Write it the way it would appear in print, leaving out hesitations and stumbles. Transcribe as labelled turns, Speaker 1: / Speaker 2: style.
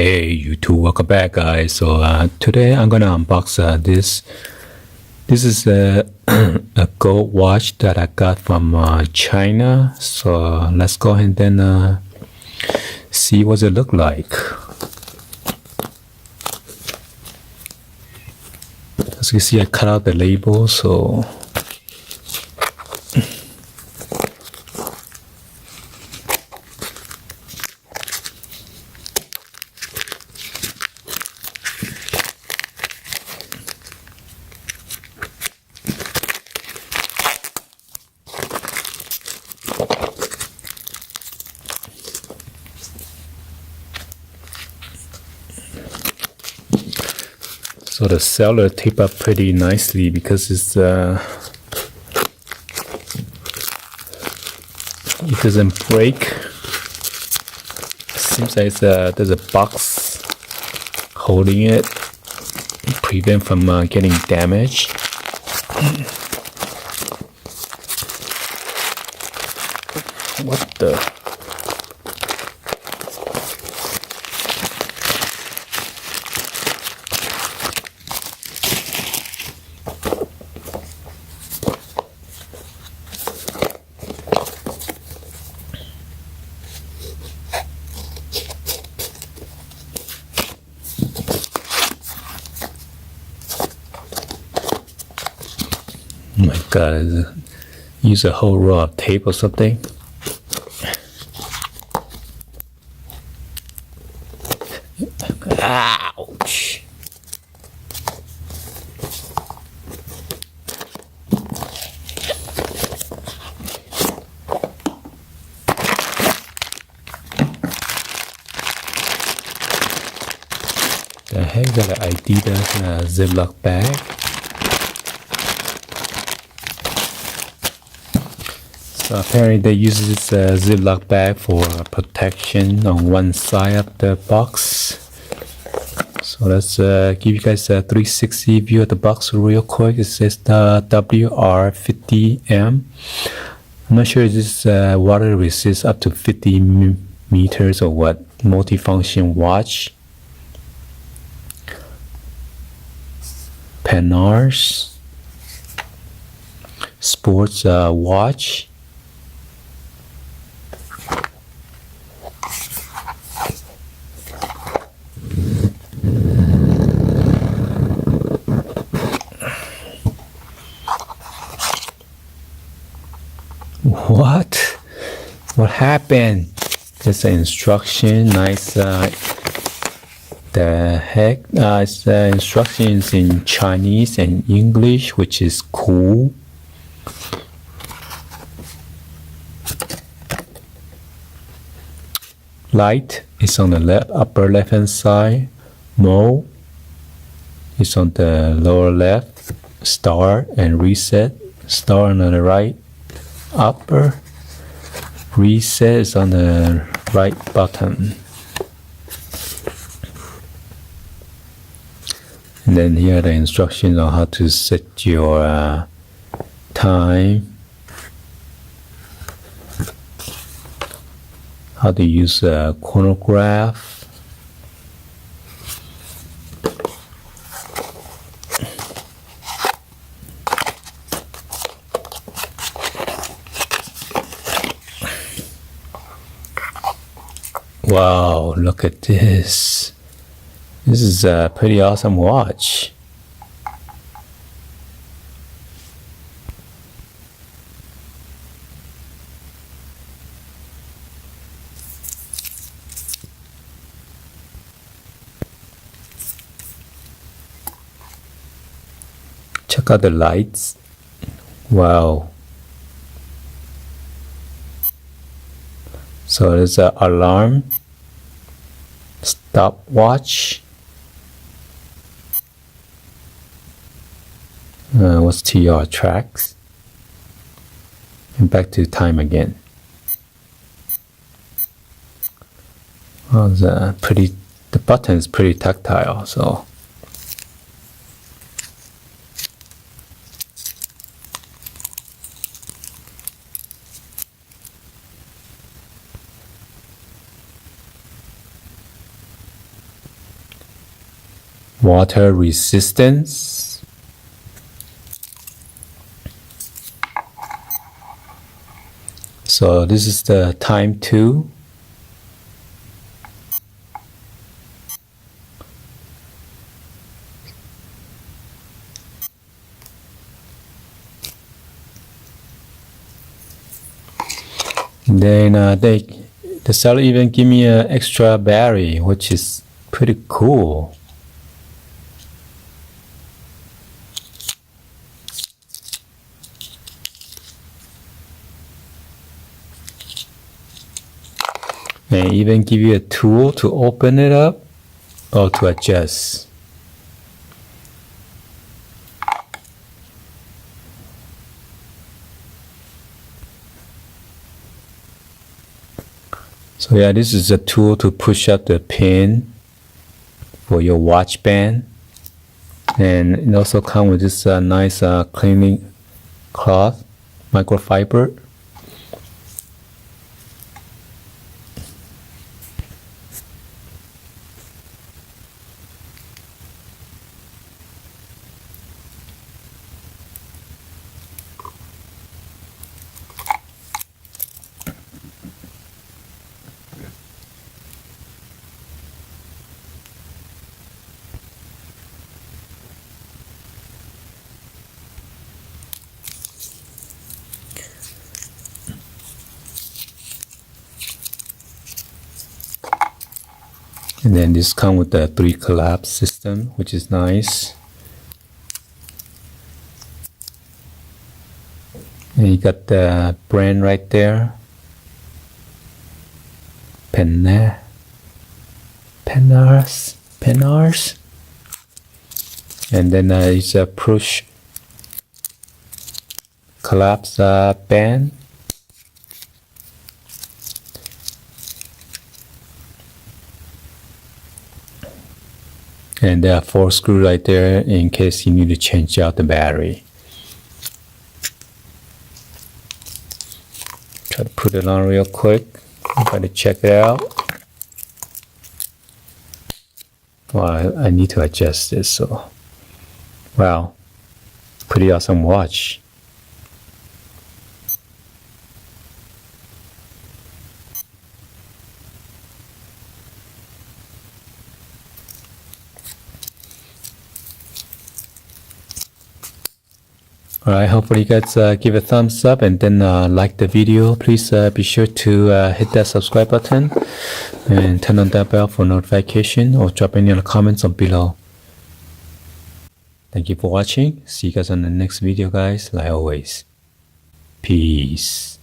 Speaker 1: Hey YouTube, welcome back guys. Today I'm gonna unbox this. This is a gold watch that I got from China. So let's go ahead and then see what it look like. As you can see, I cut out the label. So the seller tape up pretty nicely because it doesn't break. Seems like there's a box holding it, prevent from getting damaged. What the? Oh my god, use a whole roll of tape or something. Ouch. The heck, got an Adidas Ziploc bag. So apparently they use this Ziploc bag for protection on one side of the box. So let's give you guys a 360 view of the box real quick. It says the WR50M. I'm not sure if this water resists up to 50 meters or what. Multifunction watch. PANARS. Sports watch. What happened? There's an instruction. Nice. The heck? It's instructions in Chinese and English, which is cool. Light is on the upper left hand side. Mode is on the lower left. Start and reset. Start on the right upper. Reset is on the right button. And then here are the instructions on how to set your time. How to use a chronograph. Wow, look at this. This is a pretty awesome watch. Check out the lights. Wow. So there's an alarm, stopwatch. What's TR? Tracks. And back to time again. Well, the button is pretty tactile, so. water resistance. So this is the time 2. Then the seller even give me an extra battery, which is pretty cool. And even give you a tool to open it up or to adjust. So yeah, this is a tool to push up the pin for your watch band. And it also comes with this nice cleaning cloth, microfiber. And then this comes with the 3 collapse system, which is nice. And you got the brand right there. PANARS. And then it's a push collapse band. And there are 4 screws right there in case you need to change out the battery. Try to put it on real quick. Try to check it out. Well, I need to adjust this. So, wow, pretty awesome watch. Alright, hopefully you guys give a thumbs up and then like the video. Please be sure to hit that subscribe button and turn on that bell for notification, or drop any other comments on below. Thank you for watching. See you guys on the next video, guys. Like always, peace.